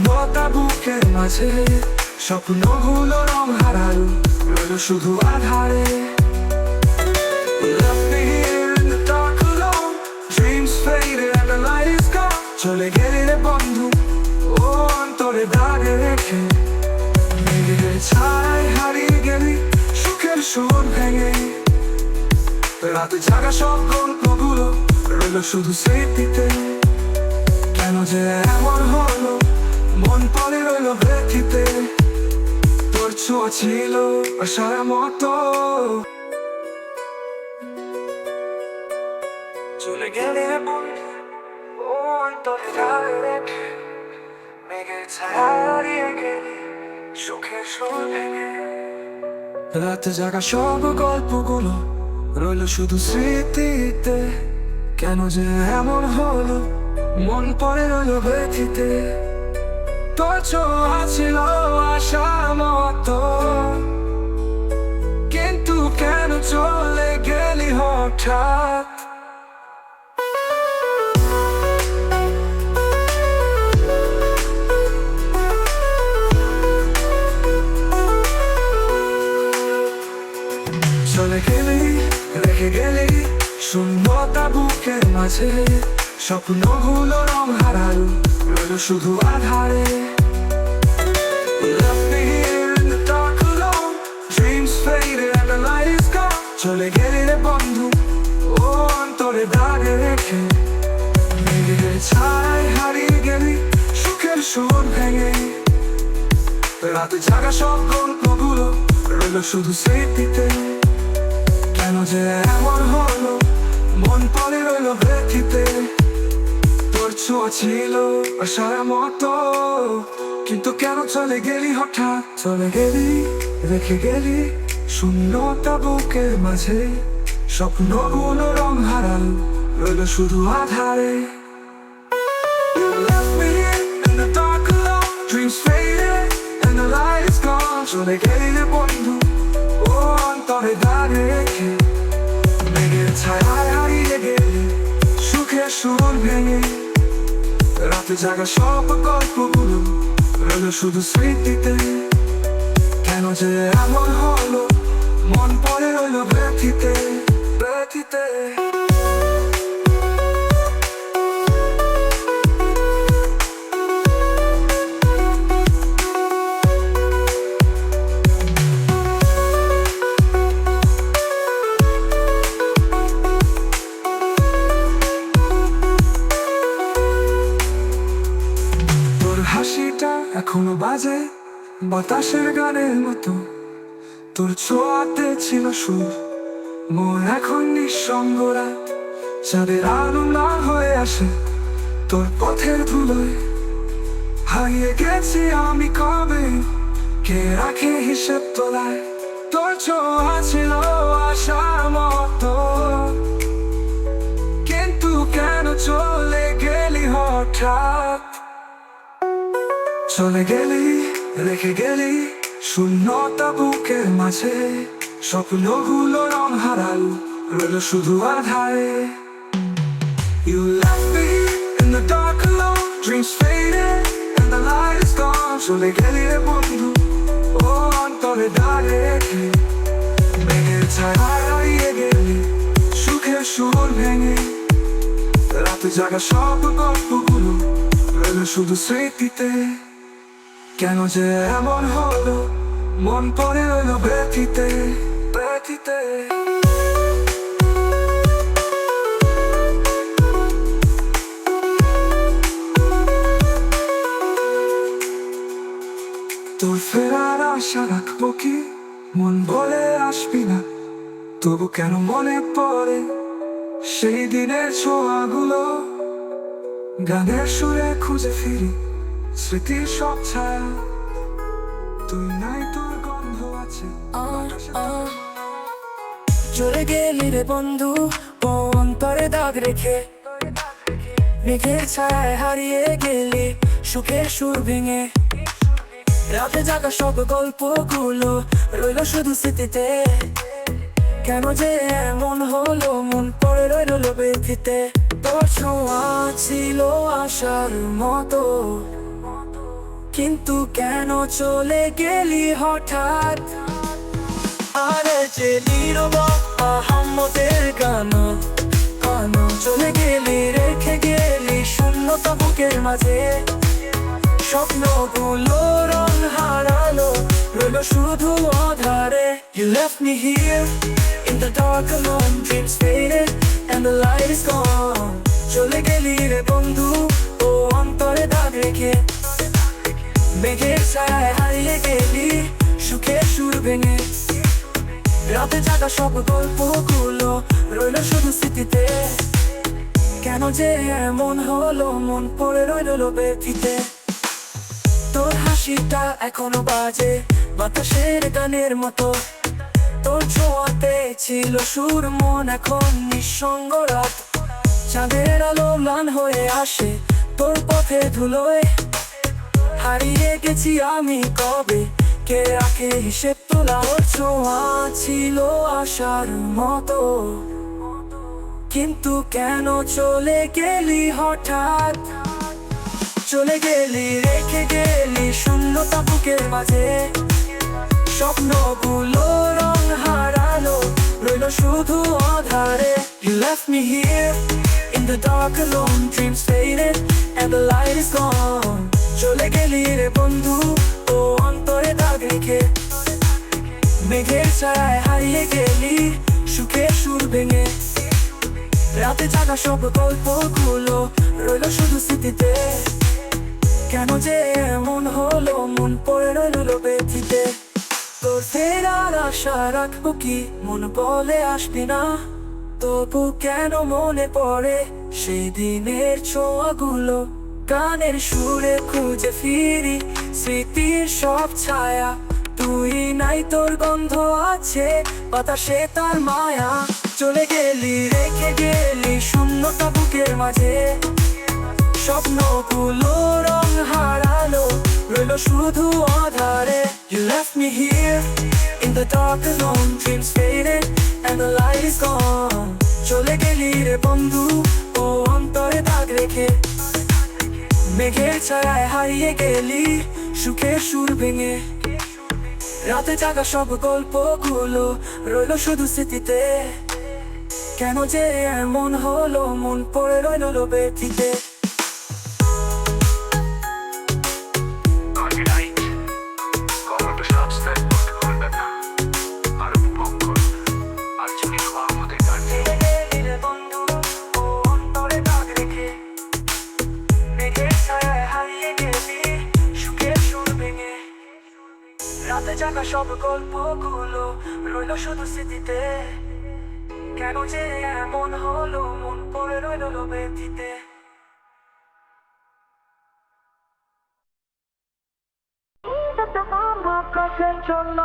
শূন্যতা বুকের মাঝে স্বপ্নগুলো রং হারালো, রইল শুধু আধারে। Left me here in the dark alone, dreams faded and the light is gone. চলে গেলি রে বন্ধু ও অন্তরে দাগে রেখে, মেঘের ছায়ায় হারিয়ে গেলি সুখের সুর ভেঙে। রাতে জাগা সব গল্পগুলো রইল শুধু স্মৃতিতে, কেন যে এমন হলো মন পড়ে রইল ব্যথিতে। তোর ছোঁয়া ছিল আশার মতো, চলে গেলি রে বন্ধু ও অন্তরে দাগে রেখে, মেঘের ছায়ায় হারিয়ে গেলি সুখের সুর ভেঙে। রাতে জাগা সব গল্পগুলো রইল শুধু স্মৃতিতে, কেন যে এমন হলো মন পড়ে রইল ব্যথিতে। তোর ছোঁয়া ছিল আশার মতো, কিন্তু কেন চলে গেলি হঠাৎ। চলে গেলি রেখে গেলি শূন্যতা বুকের মাঝে, স্বপ্নগুলো রং হারালো, রইল শুধু আধারে। Left me here in the dark alone, dreams faded and the light is gone. চলে গেলি রে বন্ধু ও অন্তরে দাগে রেখে, মেঘের ছায়ায় হারিয়ে গেলি সুখের সুর ভেঙে। রাতে জাগা সব গল্পগুলো রইল শুধু স্মৃতিতে, কেন যে এমন হলো মন পড়ে রইল ব্যথিতে। তোর ছোঁয়া ছিল আশার মতো, কিন্তু কেন চলে গেলি হঠাৎ। চলে গেলি রেখে গেলি শূন্যতা বুকের মাঝে, স্বপ্নগুলো রং হারালো, রইল শুধু আধারে। You left me in the dark alone, dreams faded and the light is gone. চলে গেলি রে বন্ধু ও অন্তরে দাগে রেখে, মেঘের ছায়ায় হারিয়ে গেলি সুখের সুর ভেঙে। রাতে জাগা সব গল্পগুলো রইল শুধু স্মৃতিতে, কেন যে এমন হলো মন পড়ে রইল ব্যথিতে ব্যথিতে। হাসিটা এখনো বাজে বাতাসের গানের মতো, তোর ছোঁয়াতে ছিল সুর। মন এখন নিঃসঙ্গ রাত, চাঁদের আলো না হয়ে আসে তোর পথের ধুলোয়। হারিয়ে গেছি আমি কবে, কে রাখে হিসেব তোলায়। তোর ছোঁয়া ছিল আশার মতো, কিন্তু কেন চলে গেলি হঠাৎ। চলে গেলি রেখে গেলি শূন্যতা বুকের মাঝে, স্বপ্নগুলো রং হারালো, রইল শুধু আধারে। You left me in the dark alone, dreams faded and the light is gone. চলে গেলি রে বন্ধু ও অন্তরে দাগে রেখে, মেঘের ছায়ায় হারিয়ে গেলি সুখের সুর ভেঙে। রাতে জাগা সব গল্পগুলো রইল শুধু স্মৃতিতে, কেন যে এমন হলো মন পড়ে রইল ব্যথিতে ব্যথিতে। তোর ফেরার আশা রাখবো কি, মন বলে আসবি না, তবু কেন মনে পড়ে সেই দিনের ছোঁয়াগুলো। গানের সুরে খুঁজে ফিরি স্মৃতির সব ছায়া, তুই নাই তোর গন্ধ আছে। চলে গেলি রে বন্ধু ও অন্তরে দাগ রেখে, মেঘের ছায়ায় হারিয়ে গেলি সুখের সুর ভেঙে। রাতে জাগা সব গল্পগুলো রইল শুধু স্মৃতিতে, কেন যে এমন হলো মন পড়ে রইল ব্যথিতে। তোর ছোঁয়া ছিল আশার মতো, কিন্তু কেন চলে গেলি হঠাৎ? আরে যে নীরব আহাম্মদের গান চলে গেলি, রেখে গেলি শূন্যতা বুকের মাঝে। স্বপ্নগুলো রং হারালো, রইল শুধু আধারে। You left me here in the dark alone, dreams faded and the light is gone. চলে গেলি রে বন্ধু ও অন্তরে দাগ রেখে, মেঘের ছায়ায় হারিয়ে গেলি সুখের সুর ভেঙে। রাতে জাগা সব গল্পগুলো রইল শুধু স্মৃতিতে। কেন যে এমন হলো, মন পড়ে রইল ব্যথিতে। তোর হাসিটা এখনো বাজে বাতাসের গানের মতো, তোর ছোঁয়াতে ছিল সুর, মন এখন নিঃসঙ্গ রাত। চাঁদের আলো ম্লান হয়ে আসে তোর পথে ধুলোয়, হারিয়ে গেছি আমি কবে, কে রাখে হিসেব তোলা? ওর ছোঁয়া ছিল আশার মতো, কিন্তু কেন চলে গেলি হঠাৎ? চলে গেলি, রেখে গেলি শূন্যতা বুকের মাঝে। স্বপ্নগুলো রং হারালো, রইল শুধু আধারে। You left me here in the dark alone, dreams faded and the light is gone. চলে গেলি রে বন্ধু ও অন্তরে দাগ রেখে, মেঘের ছায়ায় হারিয়ে গেলি সুখের সুর ভেঙে। রাতে জাগা সব গল্পগুলো রইল শুধু স্মৃতিতে। কেন যে এমন হলো, মন পড়ে রইল ব্যথিতে। তোর ফেরার আশা রাখবো কি, মন বলে আসবি না, তবু কেন মনে পড়ে সেই দিনের ছোঁয়াগুলো। গানের সুরে খুঁজে ফিরি স্মৃতির সব ছায়া, তুই নাই, তোর গন্ধ আছে বাতাসে তার মায়া। চলে গেলি, রেখে গেলি শূন্যতা বুকের মাঝে। স্বপ্নগুলো রং হারালো, রইল শুধু আধারে। You left me here in the dark alone, dreams faded and the light is gone. চলে গেলি রে বন্ধু ও অন্তরে দাগ রেখে, মেঘের ছায়ায় হারিয়ে গেলি সুখের সুর ভেঙে। রাতে জাগা সব গল্পগুলো রইল শুধু স্মৃতিতে। কেন যে এমন হলো, মন পড়ে রইল ব্যথিতে। রাতে জাগা সব গল্পগুলো রইল শুধু স্মৃতিতে। কেন যে এমন হলো, মন পড়ে রইল ব্যথিতে। আকাশের জন্য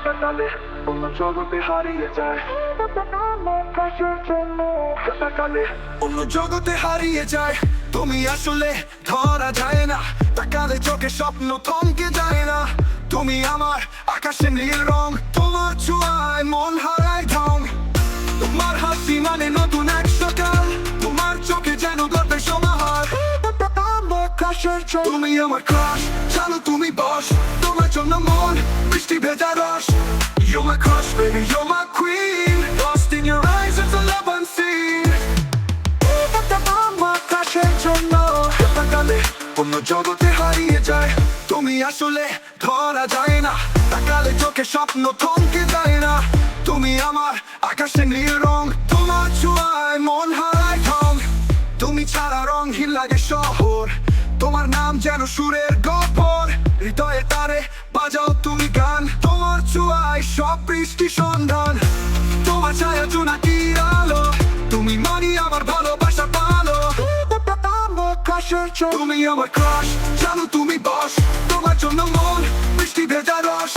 সকালে অন্য জগতে হারিয়ে যায়, আকাশের জন্য সকালে অন্য জগতে হারিয়ে যায়। তুমি আসলে ধরা যায় না, তাকালে চোখে স্বপ্ন থমকে যায় না। তুমি আমার আকাশে নীল রং, তোমার ছোঁয়ায় মন হারায় ঢং। তোমার হাসি মানে নতুন এক সকাল, তোমার চোখে যেন গল্পের সমাহার। তুমি আমার ক্রাশ, জানো তুমি বস, তোমার জন্য মন বৃষ্টি ভেজা রস। You're my crush, baby, you're my queen, lost in your eyes, it's a love unseen. আমার ক্রাশের জন্য সকালে অন্য জগতে হারিয়ে যায়। তুমি আসলে ধরা যায় না, তাকালে চোখে স্বপ্ন থমকে যায় না। তুমি আমার আকাশে নীল রং, তোমার ছোঁয়ায় মন হারায় ঢং। তুমি ছাড়া রঙহীন লাগে শহর, তোমার নাম যেন সুরের গহ্বর। হৃদয়ে তারে বাজাও তুমি গান, তোমার ছোঁয়ায় সব বৃষ্টি সন্ধান। তোমার ছায়া জোনাকির আলো, তুমি মানি আমার ভালোবাসা পালো। তুমি আমার ক্রাশ, জানো তুমি বস, তোমার জন্য মন বৃষ্টি ভেজা রস।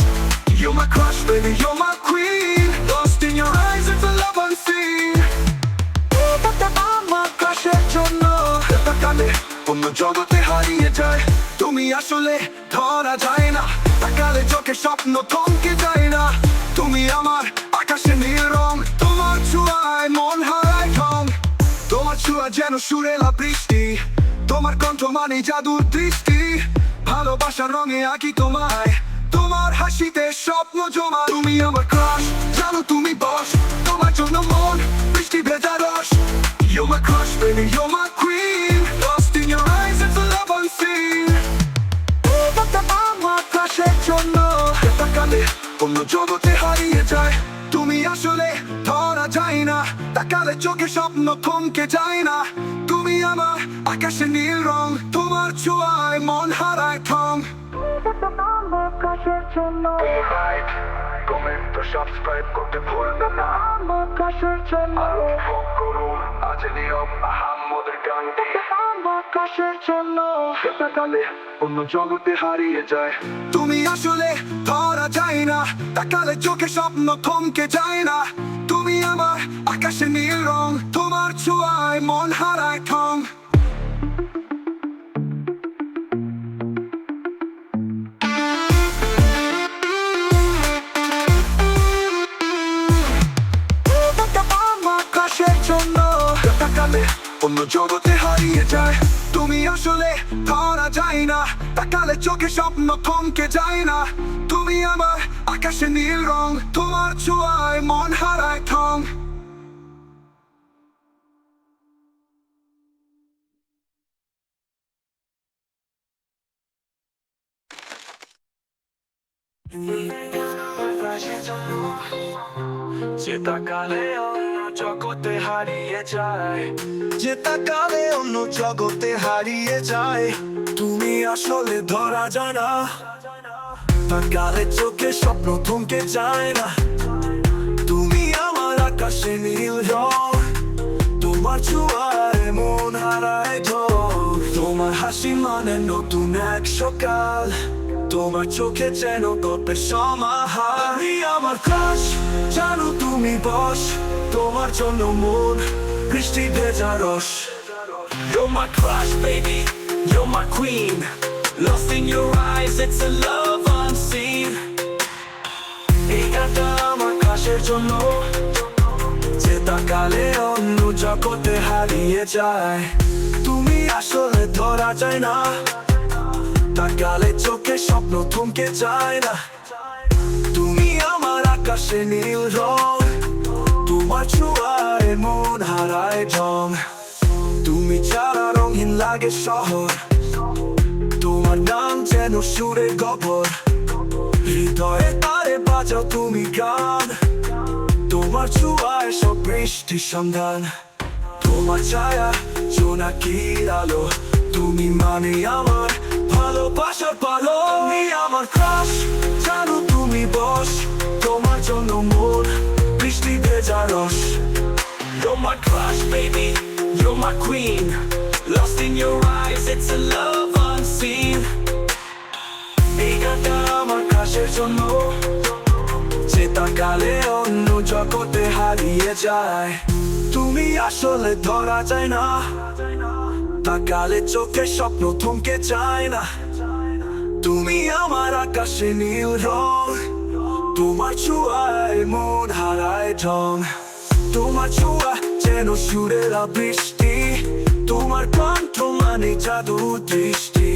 You're my crush, baby, you're my queen, lost in your eyes, it's a love unseen. আমার ক্রাশের জন্য তাকালে অন্য জগতে হারিয়ে যায়। তুমি আসলে ধরা যায় না, তাকালে চোখে স্বপ্ন থমকে যায় না। তুমি আমার আকাশে নীল রং, তোমার ছোঁয়ায় মন হারায় ঢং। তোমার ছোঁয়া যেন সুরেলা বৃষ্টি, তোমার কণ্ঠ মানে জাদুর দৃষ্টি। ভালোবাসা ভালোবাসার রঙে আঁকি তোমায়, তোমার হাসিতে স্বপ্ন জমা। তুমি আমার ক্রাশ, জানো তুমি বস, তোমার জন্য মন বৃষ্টি ভেজা রস। You're my crush, baby, you're my queen. Lost in your eyes, it's a love unseen. আমার ক্রাশের জন্য তাকালে অন্য জগতে হারিয়ে যায়। তুমি আসলে ধরা যায় না, তাকালে চোখে স্বপ্ন থমকে যায় না। তুমি আমার আকাশে নীল রং, তোমার ছোঁয়ায় মন হারায় ঠং। আমার ক্রাশের জন্য লাইক, কমেন্ট, সাবস্ক্রাইব করতে ভুলবেন না। আমার ক্রাশের জন্য ফোন করুন আজ নিয়ম আহাম্মদের গানটি। আমার ক্রাশের জন্য তাকালে অন্য জগতে হারিয়ে যায়। তুমি আসলে ধরা যায় না, তাকালে চোখে স্বপ্ন থমকে যায় না। তুমি আমার আকাশে নীল রং, তোমার ছোঁয়ায় মন হারায় ঠং। আমার ক্রাশের জন্য তাকালে অন্য জগতে হারিয়ে যায়। তুমি আসলে ধরা যায় না, তাকালে চোখে স্বপ্ন থমকে যায় না। তুমি আমার আকাশে নীল রং, তোমার ছোঁয়ায় মন হারায় ঠং। যে তাকালে অন্য জগতে হারিয়ে যায়, যে তাকালে অন্য জগতে হারিয়ে যায়। তুমি আসলে ধরা যায় না, তাকালে চোখে স্বপ্ন থমকে যায় না। তুমি আমার আকাশে নীল রং, তোমার ছোঁয়ায় মন হারায় ঢং। তোমার হাসি মানে নতুন এক সকাল, তোমার চোখে যেন গল্পের সমাহার। তুমি আমার ক্রাশ, জানো তুমি বস, তোমার জন্য মন বৃষ্টি ভেজা রস। You're my crush, baby, you're my queen. Lost in your eyes, it's a love unseen. এই গানটা আমার ক্রাশের জন্য, যে তাকালে অন্য জগতে হারিয়ে যায়। তুমি আসলে ধরা যায় না, তাকালে চোখে স্বপ্ন থমকে যায় না। তুমি আমার আকাশে নীল রং, তোমার ছোঁয়ায় মন হারায় ঢং। তুমি ছাড়া রঙিন লাগে শহর, তোমার নাম যেন সুরে গবর। হৃদয়ে তারে বাজাও তুমি গান, তোমার ছোঁয়ায় সব বৃষ্টি সন্ধান। তোমার ছায়া জোনাকির আলো, তুমি মানে আমার ভালোবাসার পালো। তুমি আমার ক্রাশ, জানো তুমি বস, তোমার জন্য মন বৃষ্টি ভেজা রস। You're my crush, baby, you're my queen. Lost in your eyes, it's a love unseen. এই গানটা আমার ক্রাশের জন্য, যে তাকালে অন্য জগতে হারিয়ে যায়। তুমি আসলে ধরা যায় না, তাকালে চোখে স্বপ্ন থমকে যায় না। তুমি আমার আকাশে নীল রং, তোমার ছোঁয়ায় মন হারায় ঢং। তোমার ছোঁয়া যেন সুরের বৃষ্টি, তোমার কণ্ঠ মানে জাদু দৃষ্টি।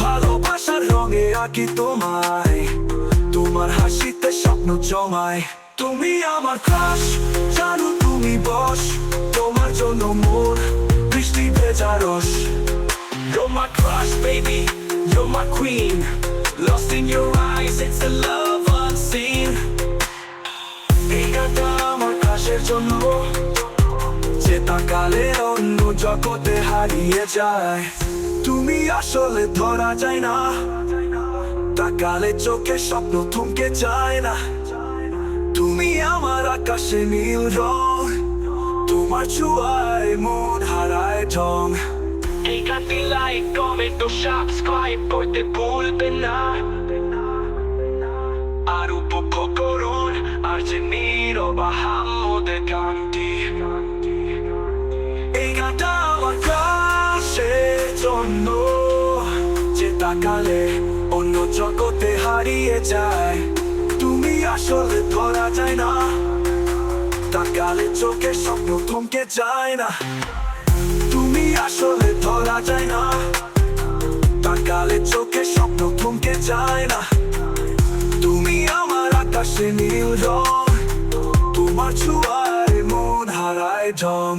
ভালোবাসার রঙে আঁকি তোমায়, তোমার হাসিতে স্বপ্ন জমায়। তুমি আমার ক্রাশ, জানো তুমি বস, তোমার জন্য মন বৃষ্টি ভেজা রস। You're my crush, baby, you're my queen. Lost in your eyes, it's a love unseen. এই গানটা আমার ক্রাশের জন্য, যে তাকালে অন্য জগতে হারিয়ে যায়। তুমি আসলে ধরা যায় না, তাকালে চোখে স্বপ্ন থমকে যায় না। তুমি আমার আকাশে নীল রং, তোমার ছোঁয়ায় মন হারায় ঢং। এই গানটি লাইক, কমেন্ট ও সাবস্ক্রাইব করতে ভুলবেন না। আর উপভোগ করুন আর যে নীরব আহাম্মদের গানটি। এই গানটা আমার ক্রাশের জন্য, যে তাকালে অন্য জগতে হারিয়ে যায়। তুমি আসলে ধরা যায় না, তাকালে চোখে স্বপ্ন থমকে যায় না। তুমি আসলে ধরা যায় না, তাকালে চোখে স্বপ্ন যায় না। তুমি আমার আকাশে নীল রং, তোমার ছোঁয়ায় মন হারায় ঢং।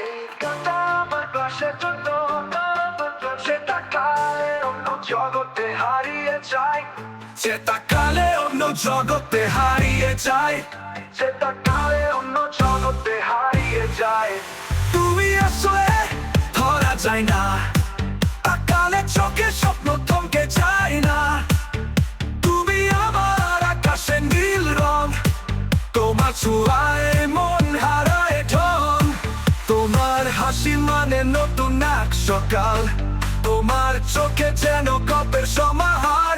এই গানটা আমার ক্লাসের জন্য, যেটা কালে অন্য জগতে হারিয়ে যায়, যেটা কালে অন্য জগতে হারিয়ে যায়, যেটা কালে অন্য জগতে হারিয়ে যায়। তুমি আসলে ধরা যায় না, কালে চোখে স্বপ্ন থমকে যায় না। তুমি আমার আকাশে নীল রং, তোমার ছোঁয়ায় মন হারায় ঢং। তোমার হাসি মানে নতুন এক সকাল, তোমার চোখে যেন গল্পের সমাহার।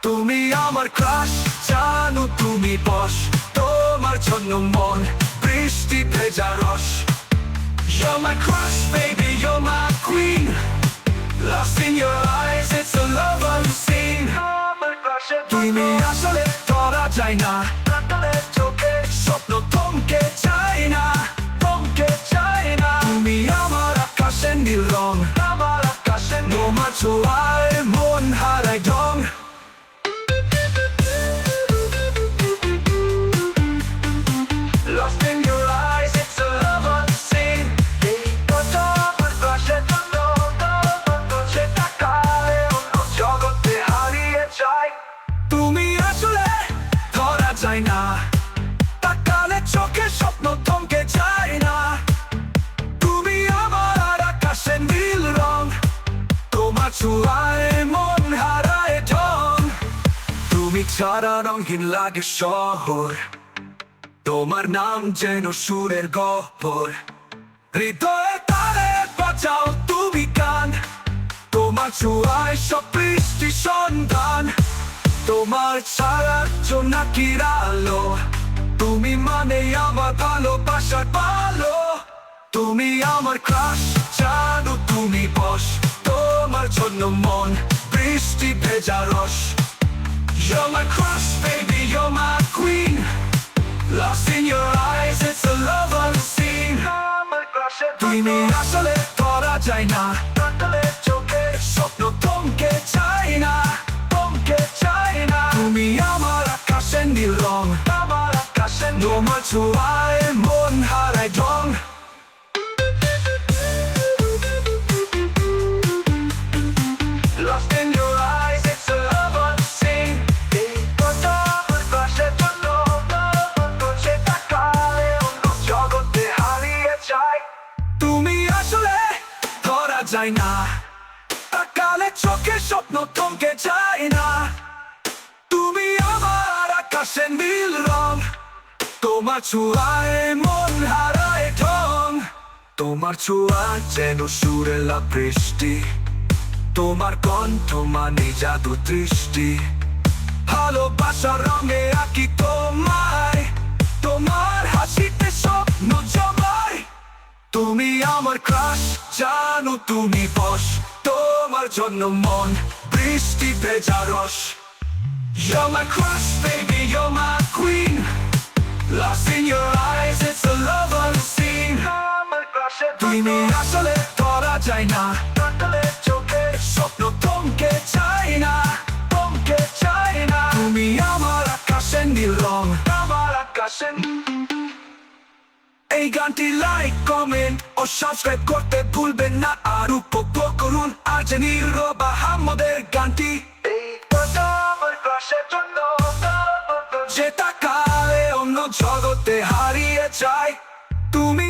তুমি আমার ক্রাশ, জানো তুমি বশ, তোমার জন্য মন বৃষ্টি ভেজা রস। You're my crush, baby, you're my queen. Lost in your eyes, it's a love unseen. তুমি আসলে ধরা যায় না, চোখে স্বপ্ন থমকে যায় না, থমকে যায় না। তুমি আমার আকাশে নীল রং, আমার আকাশে তোমার ছোঁয়ায় মন হারায় ঢং। Lost in your eyes, it's a love unseen. এই কথা আমার ক্রাশের জন্য, যেটা কালে অন্য জগতে হারিয়ে যায়। তুমি আসলে ধরা যায় না, তাকালে চোখে স্বপ্ন থমকে যায় না। তুমি আমার আকাশে নীল রং, তোমার ছোঁয়ায় মন হারায় ঢং। তুমি ছাড়া রঙিন লাগে শহর, তোমার নাম যেন সুরের গহ্বর। হৃদয়ে তারে বাজাও তুমি গান, তোমার ছোঁয়ায় সব বৃষ্টি সন্ধান। তোমার ছাড়া জোনাকির আলো, তুমি মানে আমার ভালোবাসার ভালো। তুমি আমার ক্রাশ, জানো তুমি বশ, তোমার জন্য মন বৃষ্টি ভেজা রস। You're my crush, baby, you're my queen. Lost in your eyes, it's a love unseen. তুমি আসলে ধরা যায় না, চোখে স্বপ্ন থমকে যায় না, থমকে যায় না। তুমি আমার আকাশে নীল রং, আমার আকাশে তোমার ছোঁয়ায় মন হারায় ঢং। Lost in your eyes, it's a love unseen. এই কথা আমার ক্রাশের জন্য, যেটা কালে অন্য জগতে হারিয়ে যায়। তুমি আসলে ধরা যায় না, তাকালে চোখে স্বপ্ন থমকে যায় না। তুমি আমার আকাশে নীল রং, তোমার ছোঁয়ায় মন হারায় ঢং। তোমার ছোঁয়া যেন সুরেলা বৃষ্টি, তোমার কণ্ঠ মানে জাদু দৃষ্টি। ভালোবাসার রঙে আঁকি তোমায়, তোমার হাসিতে স্বপ্ন জমায়। তুমি আমার ক্রাশ, জানো তুমি বশ, তোমার জন্য মন বৃষ্টি ভেজা রস। You're my crush, baby, you're my queen. Lost in your eyes, it's a love unseen. তুমি আসলে ধরা যায় না, চোখে স্বপ্ন থমকে যায় না, থমকে যায় না। তুমি আমার আকাশে নীল রং, আমার আকাশে। এই গানটি লাইক, কমেন্ট ও সাবস্ক্রাইব করতে ভুলবেন না। আর উপভোগ করুন আরজে আহমদের গানটি। এই কথা আমার ক্রাশের জন্য, যেটা কালে অন্য জগতে হারিয়ে যায়। তুমি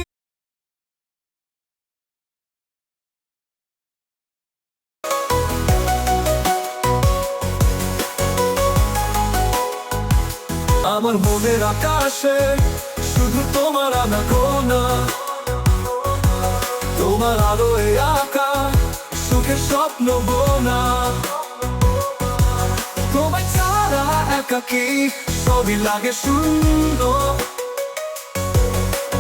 আমার মনের আকাশে শুধু তোমার আনাগোনা, তোমার আলোয় আঁকা সুখের স্বপ্ন বোনা। তোমায় ছাড়া একাকী সবই লাগে শূন্য,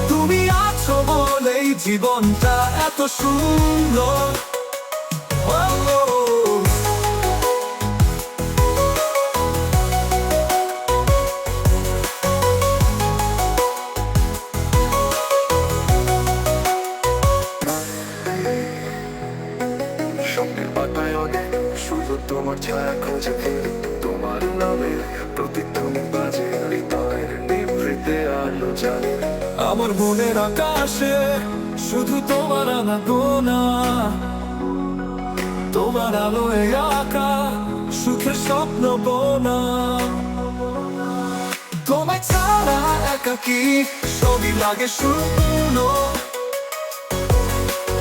তুমি আছো বলেই জীবনটা এত সুন্দর। তোমার ছায়া খুঁজে ফিরি, তোমার নামে প্রতিধ্বনি বাজে হৃদয়ের নিভৃতে আলো জ্বালে। আমার মনের আকাশে শুধু তোমার আনাগোনা, তোমার আলোয় আঁকা সুখের স্বপ্ন বোনা। তোমায় ছাড়া একাকী সবই লাগে শূন্য,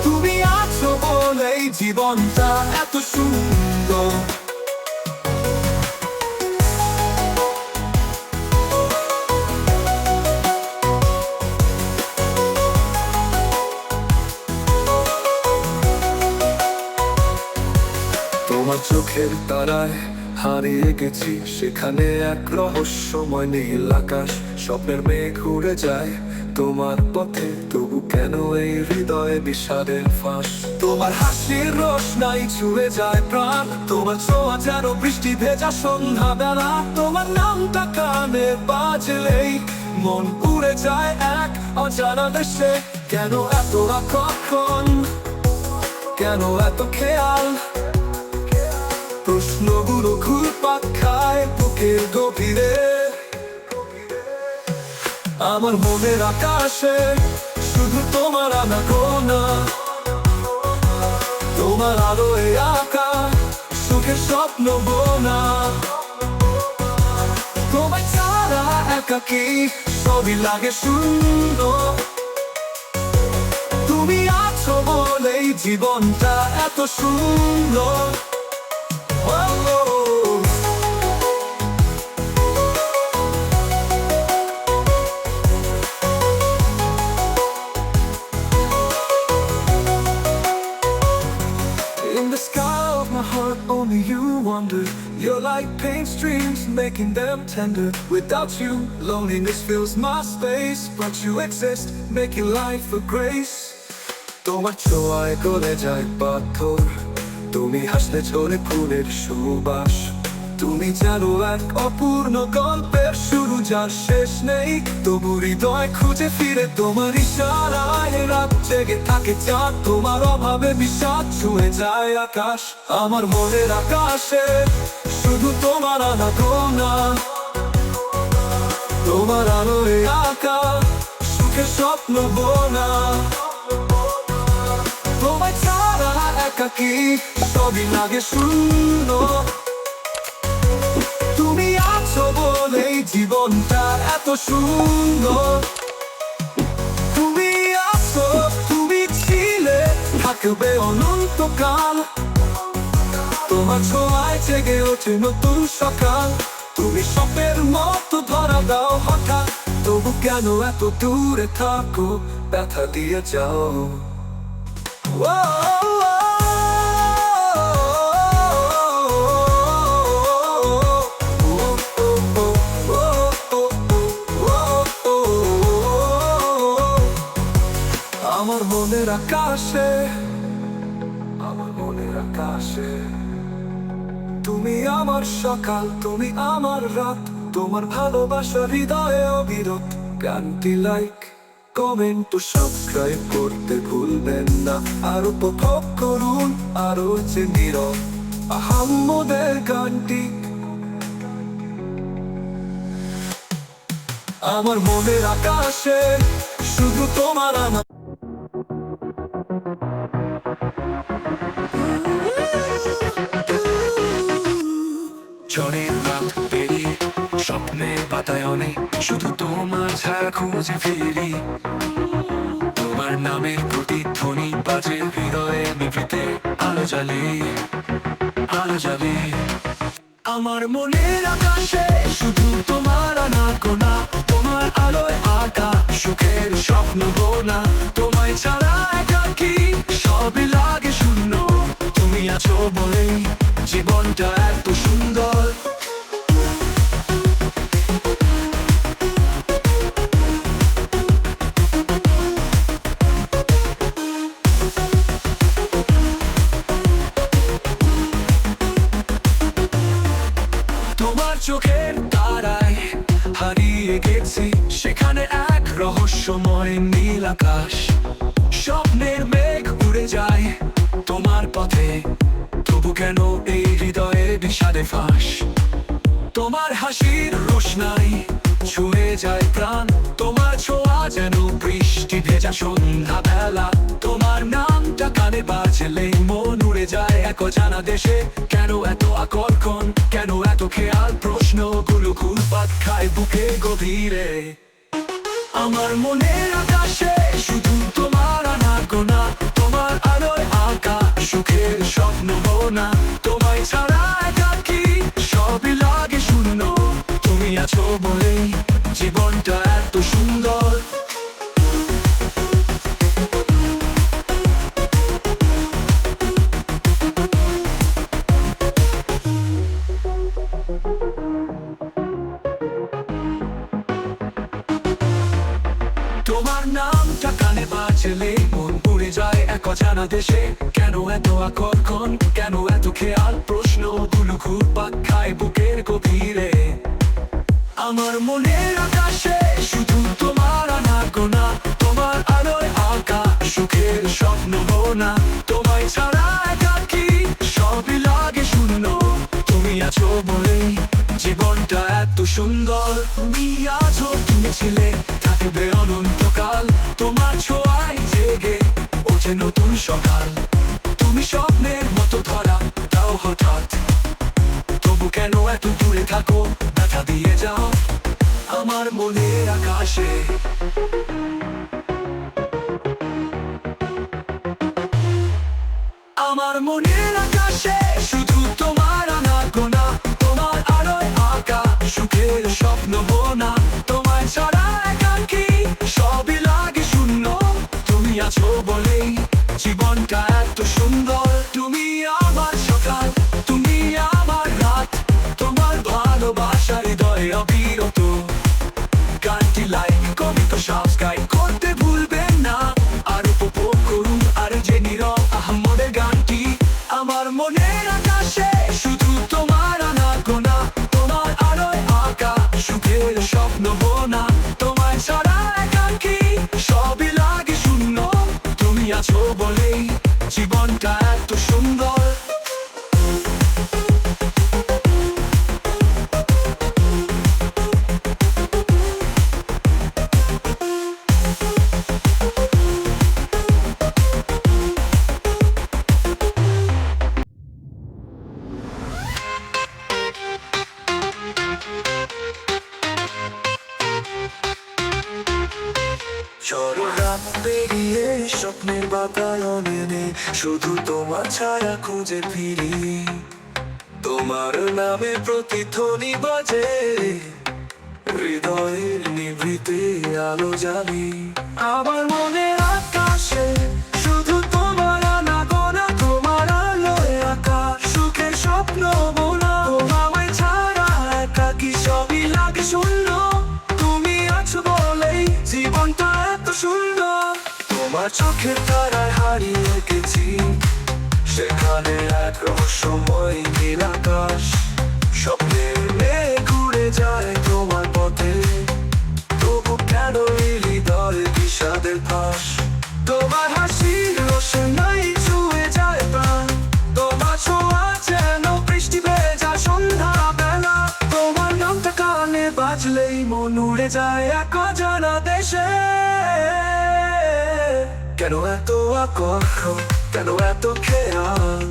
তুমি আছো বলেই জীবনটা এত সুন্দর। তোমার চোখের তারায় হারিয়ে গেছি, সেখানে এক রহস্যময় নীল আকাশ। স্বপ্নের মেঘ উড়ে যায় তোমার পথে, তবু কেন এই হৃদয়ে বিষাদের ফাঁস। তোমার হাসির রোশনাই ছুঁয়ে যায় প্রাণ, তোমার ছোঁয়া যেন বৃষ্টি ভেজা সন্ধ্যা বেলা। তোমার নামটা কানে বাজলেই মন উড়ে যায় এক অজানা দেশে। কেন এত আকর্ষণ, কেন এত খেয়াল, প্রশ্নগুলো ঘুরপাক খায় বুকের গভীরে। আমার মনের আকাশে শুধু তোমার আনাগোনা, তোমার আলোয় আঁকা সুখের স্বপ্ন বোনা। তোমায় ছাড়া একাকী সবই লাগে শূন্য, তুমি আছো বলেই জীবনটা এত সুন্দর। In the sky of my heart, only you wonder. You're like paint streams, making them tender. Without you, loneliness fills my space. But you exist, making life a grace. তোমার ছোঁয়ায় গলে যায় পাথর, তুমি হাসলে ঝরে ফুলের সুবাস। তুমি জানো এক অপূর্ণ গল্পের শুরু যার শেষ নেই, তবু হৃদয় খুঁজে ফিরে তোমার ইশারায় রাত জেগে থাকে চাঁদ। তোমার অভাবে বিষাদ ছুঁয়ে যায় আকাশ। আমার মনের আকাশে শুধু তোমার আনাগোনা, তোমার আলোয় আঁকা সুখের স্বপ্ন বোনা। তোমায় ছাড়া একাকী সবই লাগে শূন্য, তুমি আছো বলেই জীবনটা এত সুন্দর। তুমি আছো, তুমি ছিলে, থাকবে অনন্তকাল। তোমার ছোঁয়ায় জেগে ওঠে নতুন সকাল। তুমি স্বপ্নের মতো ধরা দাও হঠাৎ, তবু কেন এত দূরে থাকো, ব্যথা দিয়ে যাও। আমার মনের আকাশে, আমার মনের আকাশে তুমি আমার সকাল, তুমি আমার রাত। তোমার ভালোবাসা হৃদয়ে অবিরত। গানটি লাইক, কমেন্ট ও সাবস্ক্রাইব করতে ভুলবেন না। আর উপভোগ করুন আরো যে নীরব আহাম্মদের গানটি। আমার মনের আকাশে শুধু তোমার আনা। ঝড়ের রাত পেরিয়ে স্বপ্নের বাতায়নে শুধু তোমার ছায়া খুঁজে ফিরি, তোমার নামের প্রতিধ্বনি বাজে হৃদয়ে নিভৃতে আলো জ্বালে, আলো জ্বালে। আমার মনের আকাশে শুধু তোমার আনাগোনা, তোমার আলোয় আঁকা সুখের স্বপ্ন বোনা। তোমায় ছাড়া একাকী সবই লাগে শূন্য, তুমি আছো বলেই জীবনটা এত সুন্দর। তোমার চোখের তারায় হারিয়ে গেছি, সেখানে এক রহস্যময় নীল আকাশ। স্বপ্নের মেঘ উড়ে যায় তোমার পথে, তবু কেন এই হৃদয়ে চাঁদে ফাঁস তোমার হাসির রোশনাই ছুঁয়ে যায় প্রাণ তোমার ছোঁয়া যেন বৃষ্টি ভেজা সন্ধ্যা বেলা তোমার নামটা কানে বাজলে মন উড়ে যায় এক অজানা দেশে কেন এত আকর্ষণ কেন এত খেয়াল প্রশ্নগুলো ঘুরপাক খায় বুকে গভীরে আমার মনের আকাশে শুধু তোমার আনাগোনা তোমার আলোয় আঁকা সুখের স্বপ্ন বোনা তোমায় ছাড়া একাকী সবই লাগে শূন্য তুমি আছো বলেই জীবনটা এত সুন্দর তোমার নামটা কানে বাজলে মন উড়ে যায় এক অজানা দেশে কেন এত আকর্ষণ কেন এত খেয়াল প্রশ্নগুলো ঘুরপাক খায় বুকের গভীরে আমার মনের আকাশে শুধু তোমার আনাগোনা তোমার আলোয় আঁকা সুখের স্বপ্ন বোনা তোমায় ছাড়া একাকী সবই লাগে শূন্য তুমি আছো বলেই জীবনটা এত সুন্দর তুমি আছো তুমি ছিলে থাকবে অনন্তকাল তোমার ছোঁয়ায় জেগে ওঠে নতুন সকাল তুমি স্বপ্নের মতো ধরা তাও হঠাৎ তবু কেন এত দূরে থাকো ব্যথা দিয়ে যাও আমার মনের আকাশে আমার মনের আকাশে শুধু তোমার আনাগোনা তোমার আলোয় আঁকা সুখের স্বপ্ন বোনা তোমায় ছাড়া একাকী সবই লাগে শূন্য তুমি আছো বলেই জীবনটা এত সুন্দর তুমি আমার সকাল তুমি আমার রাত তোমার ভালোবাসা হৃদয়ে অবিরত গানটি লাইক কমেন্ট ও সাবস্ক্রাইব করতে ভুলবেন না আর উপভোগ করুন আর যে নীরব আহমদের গানটি আমার মনের আকাশে শুধু তোমার আনাগোনা তোমার আলোয় আঁকা সুখের স্বপ্ন বোনা তোমায় ছাড়া একাকী সবই লাগে শূন্য তুমি আছো বলেই জীবনটা এত সুন্দর চররাত পেরিয়ে স্বপ্নের বাতায়নে নেই শুধু তোমার ছায়া খুঁজে ফিরি তোমার নামে প্রতিধ্বনি বাজে হৃদয়ের নিভৃতে আলো জ্বালি আমার মনের আকাশে শুধু তোমার আনাগোনা তোমার আলোয় আঁকা সুখের স্বপ্ন বোনা তোমায় ছাড়া একাকী সবই লাগে শূন্য তুমি আছো বলেই জীবনটা এত সুন্দর তোমার চোখের তারায় হারিয়ে গেছি সেখানে এক রহস্যময় নীল আকাশ স্বপ্নের মেঘ ঘুরে যায় তোমার পথে তবু কেন এই হৃদয়ে বিষাদের ফাঁস তোমার হাসির রোশনাই ছুঁয়ে যায় প্রাণ তোমার ছোঁয়া যেন বৃষ্টি ভেজা সন্ধ্যা বেলা তোমার নামটা কানে বাজলেই মন উড়ে যায় এক অজানা দেশে কেন এত আকর্ষণ কেন এত খেয়াল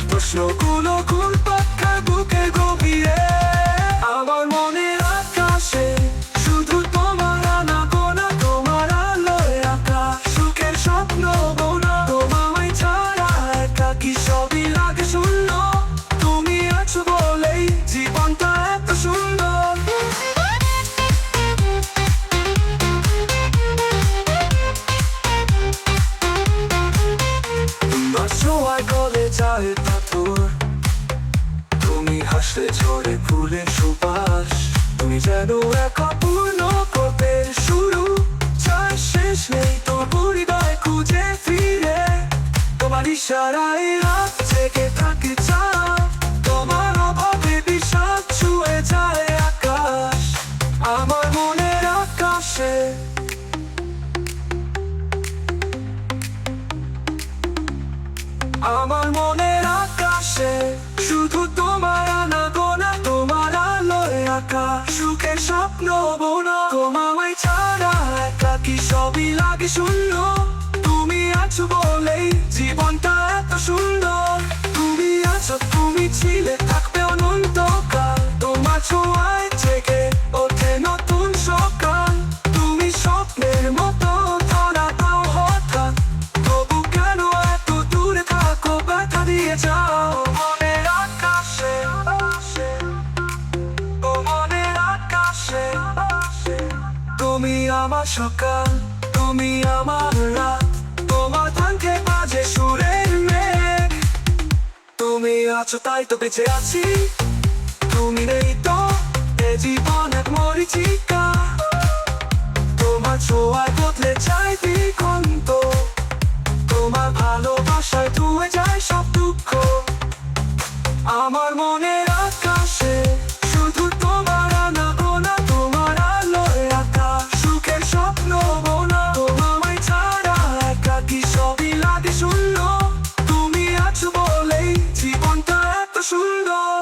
প্রশ্নগুলো ঘুরপাক খায় বুকে গভীরে আমার মনের আকাশে শুধু তোমার আনাগোনা তোমার আলোয় আঁকা সুখের স্বপ্ন বোনা তোমায় ছাড়া একাকী সবই লাগে শূন্য তুমি আছো বলেই জীবনটা এত সুন্দর তোমার ছোঁয়ায় গলে যায় পাথর তুমি হাসলে ঝরে ফুলের সুবাস তুমি যেন এক অপূর্ণ গল্পের শুরু যার শেষ নেই তবু হৃদয় খুঁজে ফিরে তোমার ইশারায় রাত জেগে থাকে চাঁদ তোমার অভাবে বিষাদ ছুঁয়ে যায় আকাশ আমার মনের আকাশে আমার মনের আকাশে শুধু তোমার আনা লাগে শূন্য। তুমি আছো বলেই জীবনটা এত সুন্দর। তুমি আছো, তুমি ছিলে, থাকবে অনন্তকাল। তোমার ছোঁয়ায় জেগে ওঠে নতুন সকাল। তুমি স্বপ্নের মতো ধরা দাও হঠাৎ, তবু কেন এত দূরে থাকো, ব্যথা দিয়ে যাও মনের আকাশে। ও মনের আকাশে, তুমি আমার সকাল, তুমি আমার রাত। তোমার তাঙ্কে বাজে সুরের মেঘ। তুমি আছো তাই তো বেঁচে আছি, তুমি নেই তো এ জীবন এক মরীচিকা। তোমার ছোঁয়ায় বদলে যায় দিগন্ত, তোমার ভালোবাসায় ধুয়ে যায় সব দুঃখ। আমার মনের আকাশে শুধু তোমার আনাগোনা, তোমার আলোয় আঁকা সুখের স্বপ্ন বোনা। তোমায় ছাড়া একাকী সবই লাগে শূন্য। তুমি আছো বলেই জীবনটা এত সুন্দর।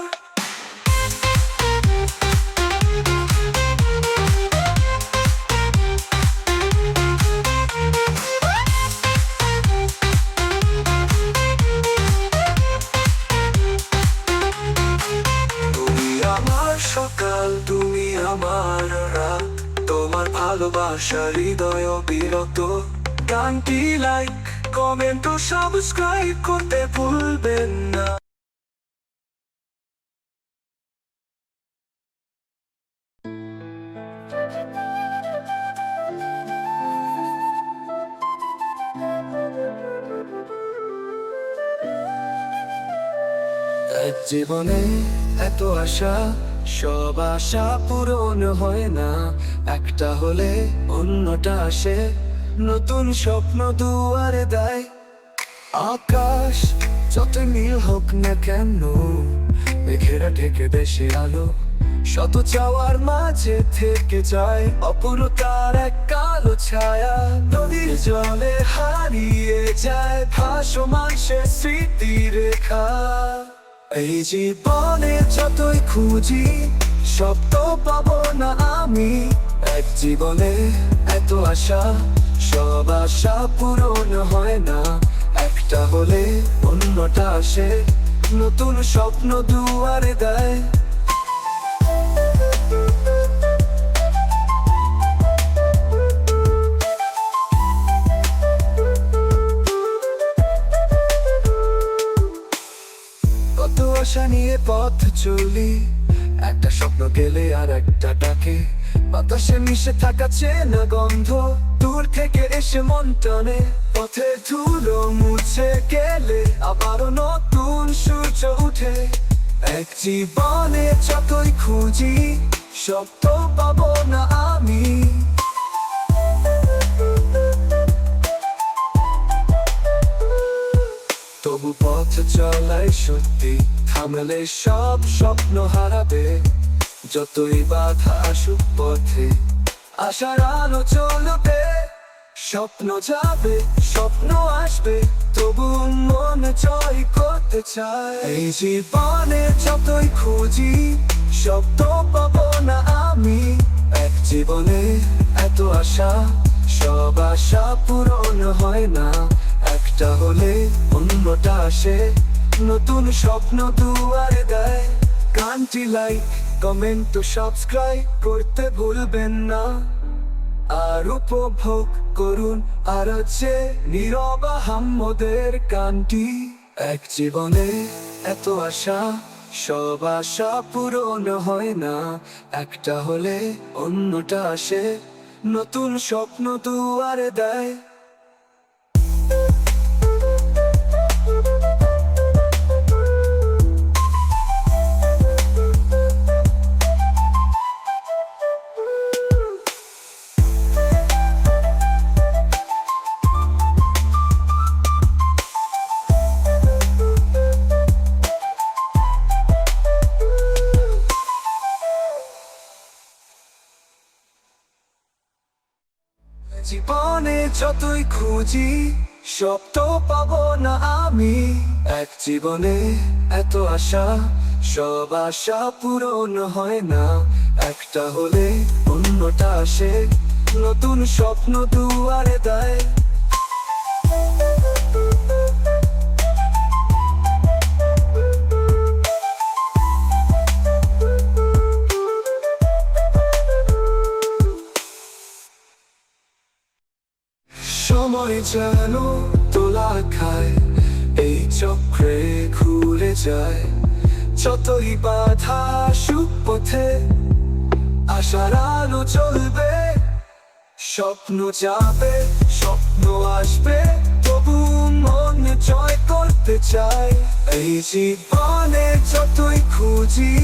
তুমি আমার সকাল, তুমি আমার রাত। তোমার ভালোবাসা হৃদয় বিরত। গানটি লাইক, কমেন্ট ও সাবস্ক্রাইব করতে ভুলবেন না। এক জীবনে এত আশা, সব আশা পূরণ হয় না। একটা হলে অন্যটা আসে, নতুন স্বপ্ন দুয়ারে দেয়। আকাশ যত নীল হোক না কেন, মেঘেরা ঢেকে দেশে আলো। শত চাওয়ার মাঝে থেকে যায় অপূর্ণতার এক কালো ছায়া। নদীর জলে হারিয়ে যায় ভাসমান সে স্মৃতি রেখা। এই জীবনে যতই খুঁজি, সব তো পাবো না আমি। এক জীবনে এত আশা, সব আশা পূরণ হয় না। একটা হলে অন্যটা আসে, নতুন স্বপ্ন দুয়ারে দেয়। কত আশা নিয়ে পথ চলি, একটা স্বপ্ন গেলে আর একটা ডাকে। বাতাসে মিশে থাকা চেনা গন্ধ, দূর থেকে এসে মন টানে। পথের ধুলো মুছে গেলে আবারও নতুন সূর্য উঠে। এক জীবনে যতই খুঁজি, সব তো পাবো না আমি। তবু পথ চলাই সত্যি, থামলে সব স্বপ্ন হারাবে। যতই বাধা আসুক পথে, আশার আলো চলবে। স্বপ্ন যাবে, স্বপ্ন আসবে, তবু মন জয় করতে চায়। এই জীবনে যতই খুঁজি, সব তো পাবো না আমি। এক জীবনে এত আশা, সব আশা পূরণ হয় না। একটা হলে অন্যটা আসে, নতুন স্বপ্ন দুয়ারে দেয়। গানটি লাইক, কমেন্ট ও সাবস্ক্রাইব করতে ভুলবেন না। আর উপভোগ করুন আর আছে নীরব আহম্মদের গানটি। এক জীবনে এত আশা, সব আশা পূরণ হয় না। একটা হলে অন্যটা আসে, নতুন স্বপ্ন দুয়ারে দেয়। জীবনে যতই খুঁজি, সব তো পাবো না আমি। এক জীবনে এত আশা, সব আশা পূরণ হয় না। একটা হলে অন্যটা আসে, নতুন স্বপ্ন দুয়ারে দেয়। সময় যেন তোলা খায়, এই চক্রে ঘুরে যায়। যতই বাধা আসুক পথে, আশার আলো চলবে। স্বপ্ন যাবে, স্বপ্ন আসবে, তবু মন জয় করতে চাই। এই জীবনে যতই খুঁজি,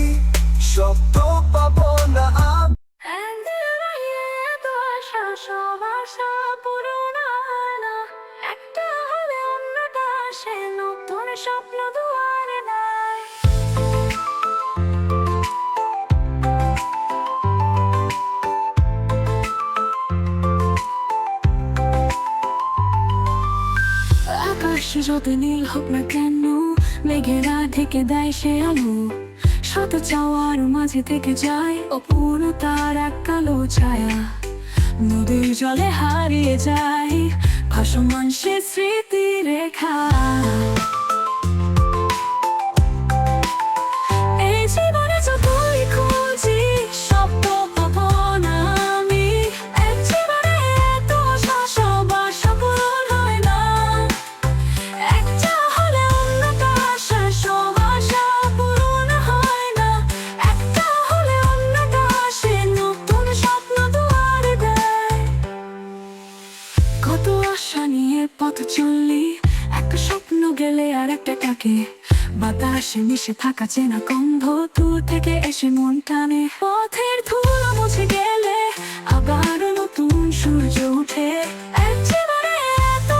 শব্দ পাবো না আমি। সব আশা পূরণ হয় না, একটা হলে অন্যটা আসে, নতুন স্বপ্ন দুয়ারে নাই। আকাশ যত নীল হোক না কেন, মেঘেরা ঢেকে দেয় সে আলো। শত চাওয়ার মাঝে থেকে যায় অপূর্ণতার এক কালো ছায়া। নদীর জলে হারিয়ে যায় ভাসমান সে স্মৃতি রেখা। এই জীবনে যতই খুঁজি, শব্দ পাবো না আমি। এক জীবনে এত সব আশা পূরণ হয় না, একটা হলে অন্যটা আসে, সব আশা পূরণ হয় না। একটা হলে অন্যটা আসে, নতুন স্বপ্ন দুয়ারে দেয়। কত আশা নিয়ে পথ চললি, একটা স্বপ্ন গেলে আর একটা ডাকে। বাতাসে মিশে থাকা চেনা গন্ধ দূর থেকে এসে মন টানে। পথের ধুলো মুছে গেলে আবার নতুন সূর্য ওঠে। এক জীবনে এত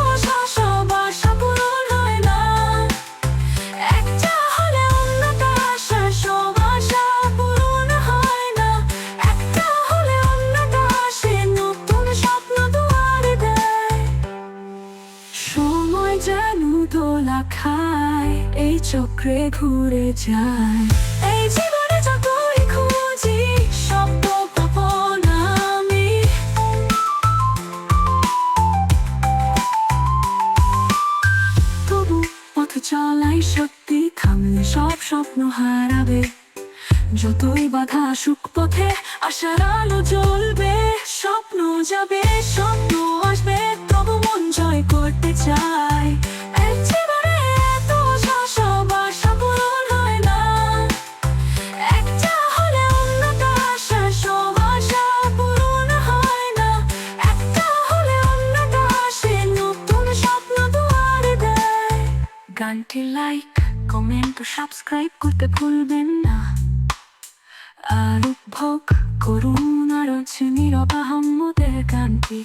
সব আশা পূরণ হয় না, একটা হলে অন্যটা আসে, সব আশা পূরণ হয় না। একটা হলে অন্যটা আসে, নতুন স্বপ্ন দুয়ারে দেয়। সময় যেন দোলা খায়, এই চক্রে ঘুরে যায়। এই জীবনে যতই খুঁজি, শব্দ পাবো না আমি। তবু পথ চলাই সত্যি, থামলে সব স্বপ্ন হারাবে। যতই বাধা আসুক পথে, আশার আলো জ্বলবে। স্বপ্ন যাবে, স্বপ্ন আসবে, তবু মন জয় করতে চাই। এক জীবনে এত সব আশা পূরণ হয় না, একটা হলে অন্যটা আসে, সব আশা পূরণ হয় না। একটা হলে অন্যটা আসে, নতুন স্বপ্ন দুয়ারে দেয়। গানটি লাইক, কমেন্ট ও সাবস্ক্রাইব করতে ভুলবেন না। আর উপভোগ করুন আরো নীরব আহম্মদের গানটি।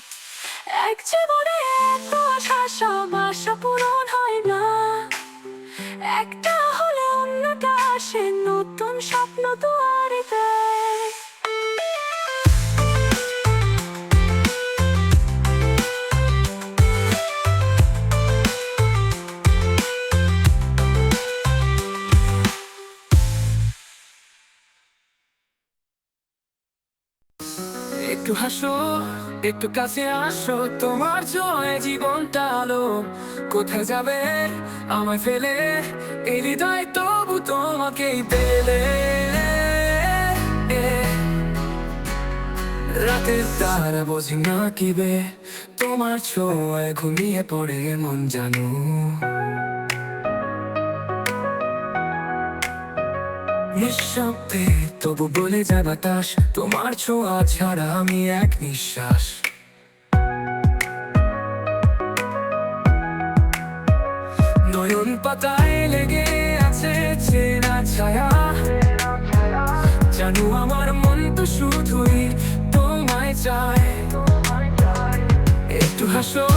এক জীবনে এত সব আশা পূরণ হয় না, একটা হলে অন্যটা আসে, নতুন স্বপ্ন দুয়ারে দেয়। একটু হাসো, একটু কাছে আসো, তোমার জয় জীবনটা আলো। কোথায় যাবে আমায় ফেলে, এই হৃদয় তবু তোমাকেই পেলে। রাতের তারা বোঝে না কিবে, তোমার ছোঁয়ায় ঘুমিয়ে পড়ে মন জানো। নিঃশব্দে তবু বলে যায় বাতাস, তোমার ছোঁয়া ছাড়া আমি এক নিঃশ্বাস। নয়ন পাতায় লেগে আছে চেনা ছায়া, জানো আমার মন তো শুধুই তোমায় চায়। একটু হাসো,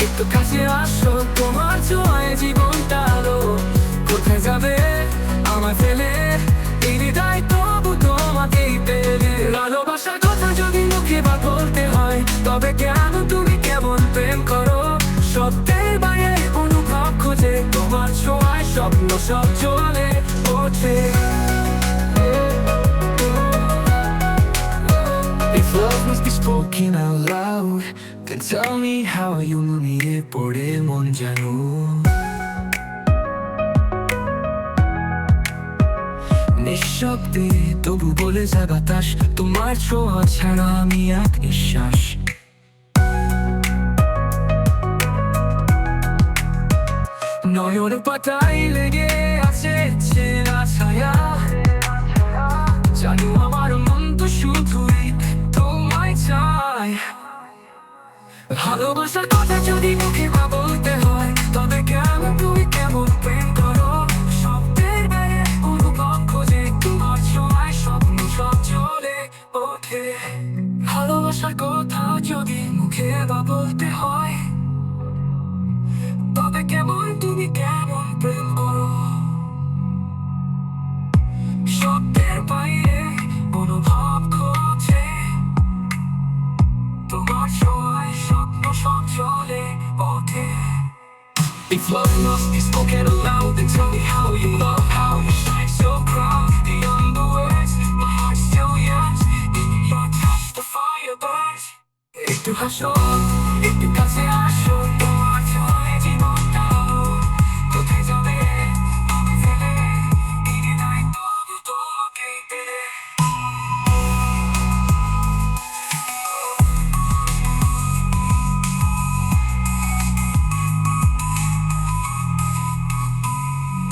একটু কাছে আসো, তোমার ছোঁয়ায় জীবনটা আলো। কোথায় যাবে আমায় ফেলে, এই হৃদয় তবু তোমাকেই পেলে। ভালোবাসার কথা যদি মুখে বা বলতে হয়, তবে কেন তুমি কেমন প্রেম করো? সত্যের বাইরে অনুভব খোঁজে, তোমার ছোঁয়ায় স্বপ্ন সব চলে ওঠে। If love must be spoken, talking out loud, then tell me how you নিয়ে পড়ে মন জানো নিঃশব্দে তবু বলে যায় বাতাস তোমার ছোঁয়া ছাড়া আমি এক নিঃশ্বাস নয়নের পাতায় লেগে আছে চেনা ছায়া জানো আমার মন তো শুধুই তোমায় চায় ভালোবাসার কথা যদি মুখে বলতে হয় তবে কেমন তুমি কেমন প্রেম করো শব্দের বাইরে অনুভব খোঁজে তোমার ছোঁয়ায় স্বপ্ন সব চলে ওঠে ভালোবাসার কথা যদি মুখে বলতে হয় তবে কেমন তুমি কেমন প্রেম করো শব্দের বাইরে অনুভব খোঁজে তোমার ছোঁয়ায় স্বপ্ন সব চলে ওঠে If love must be spoken aloud, then tell me how you love, how you shine so proud beyond the words. My heart still yearns, your touch the fire burns. একটু হাসো, একটু কাছে আসো, তোমার ছোঁয়ায় জীবনটা আলো। কোথায় যাবে আমি ফেলে, এই হৃদয় তবু তোমাকেই পেলে।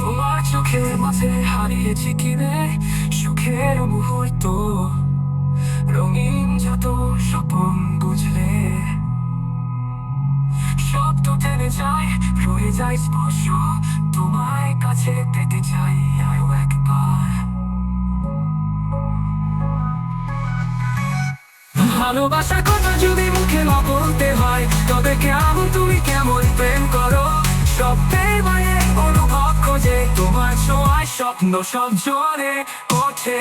তোমার চোখের মাঝে হারিয়েছি কিনে সুখের মুহূর্ত রঙিন যত স্বপন বুঝলে সব তো টেনে যায় রয়ে যায় স্পর্শ তোমার কাছে পেতে চাই আরো একবার ভালোবাসার কথা যদি মুখে বলতে হয় তবে কেমন তুমি কেমন প্রেম করো স্বপ্নের বাইরে অনুভব খোঁজে তোমার ছোঁয়ায় স্বপ্ন সব জলে ওঠে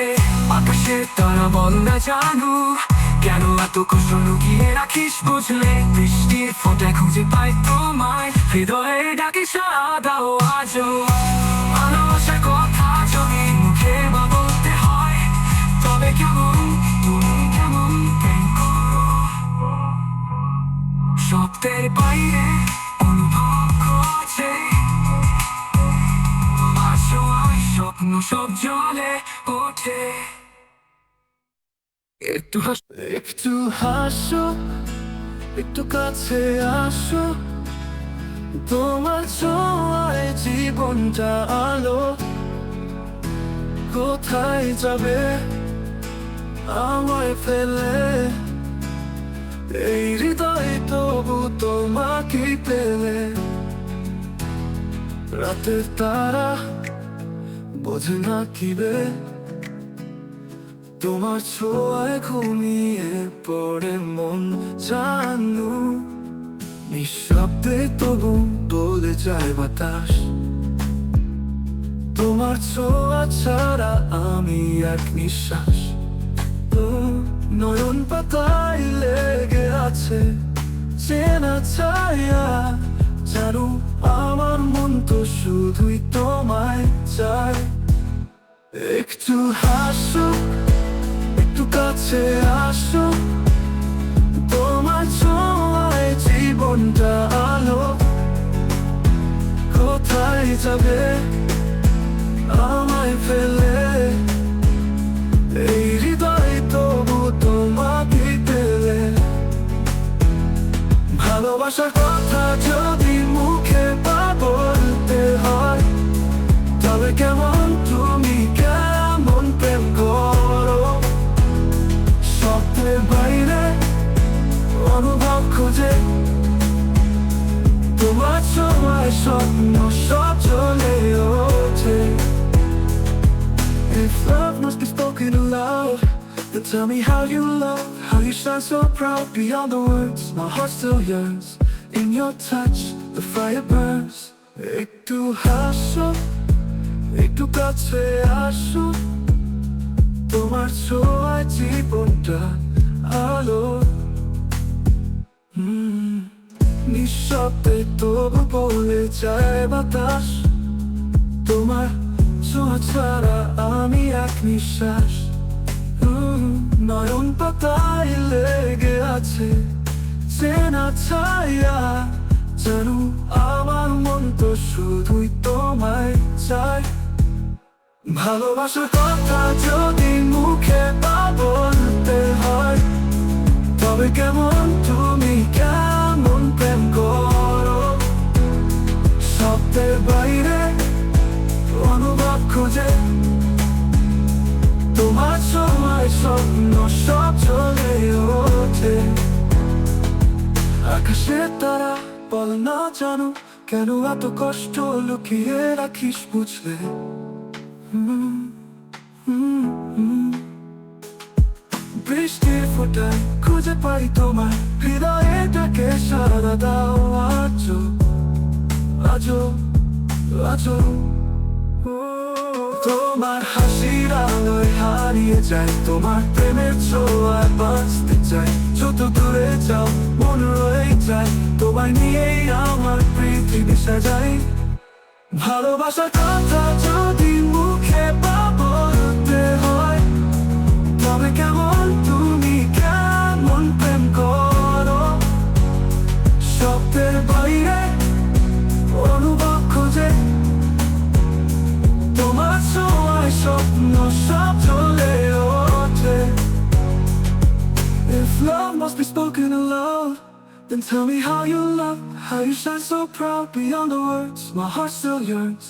আকাশের তারা বল না জানু কেন এত কষ্ট লুকিয়ে রাখিস বুঝলে বৃষ্টির ফোঁটায় খুঁজে পাই তোমায় হৃদয়ে ডাকি সাড়া দাও আজও ভালোবাসার কথা যদি মুখে বলতে হয় তবে কেমন তুমি কেমন প্রেম করো শব্দের বাইরে অনুভব খোঁজে তোমার ছোঁয়ায় স্বপ্ন সব জলে ওঠে একটু হাসো একটু কাছে আসো তোমার ছোঁয়ায় জীবনটা আলো কোথায় যাবে আমায় ফেলে এই হৃদয় তবু তোমাকে পেলে রাতের তারা বোঝে না কিবে তোমার ছোঁয়ায় ঘুমিয়ে পড়ে মন জানু নিঃশব্দে তবু বলে যায় বাতাস তোমার ছোঁয়া ছাড়া আমি এক নিঃশ্বাস নয়ন পাতায় লেগে আছে চেনা ছায়া জানো আমার মন তো শুধুই তোমায় চায় একটু হাসো একটু কাছে আসো তোমার ছোঁয়ায় জীবনটা আলো কোথায় যাবে আমায় ফেলে এই হৃদয় তবু তোমাকে পেলে ভালোবাসার কথা যদি মুখে বলতে হয় তবে কেমন তুমি কেমন প্রেম করো স্বপ্নের বাইরে অনুভব খোঁজে তোমার ছোঁয়ায় স্বপ্ন সব চলে ওঠে If love must be spoken aloud, then tell me how you love, how you shine so proud beyond the words. My heart still yearns, in your touch the fire burns. একটু হাসো, একটু কাছে আসো, তোমার ছোঁয়ায় জীবনটা আলো নিঃশব্দে তবু বলে যায় বাতাস তোমার ছোঁয়া ছাড়া আমি এক নিঃশ্বাস নয়ন পাতায় লেগে আছে চেনা ছায়া, যেন আমার মন তো শুধুই তোমায় চায়। ভালোবাসার কথা যদি মুখে তা বলতে হয়, তবে কেমন তুমি কেমন প্রেম করো, শব্দের বাইরে অনুভব খুঁজে তোমার সময় স্বপ্ন সব চলে ওঠে। আকাশের তারা বল না জানো কেন এত কষ্ট লুকিয়ে রাখিস বুঝলে। বৃষ্টির ফোঁটায় খুঁজে পাই তোমার হৃদয়টাকে সারা দাও আজো আজো আজো। তোমার হাসির আলোয় হারিয়ে যায়, তোমার প্রেমের ছোঁয়ায় বাঁচতে চাই। যত দূরে যাও মন রয়ে যায়, তোমায় নিয়েই আমার পৃথিবী সাজাই। ভালোবাসার কথা যদি মুখে বা বলতে হয়, তবে কেমন তুমি কেমন প্রেম করো, শব্দের বাইরে অনুভব খুঁজে তোমার ছোঁয়ায় স্বপ্ন সব চলে ওঠে। If love must be spoken aloud, then tell me how you love, how you shine so proud beyond the words. My heart still yearns,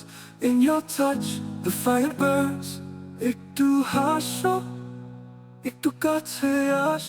in your touch the fire burns. একটু হাসো, একটু কাছে আস।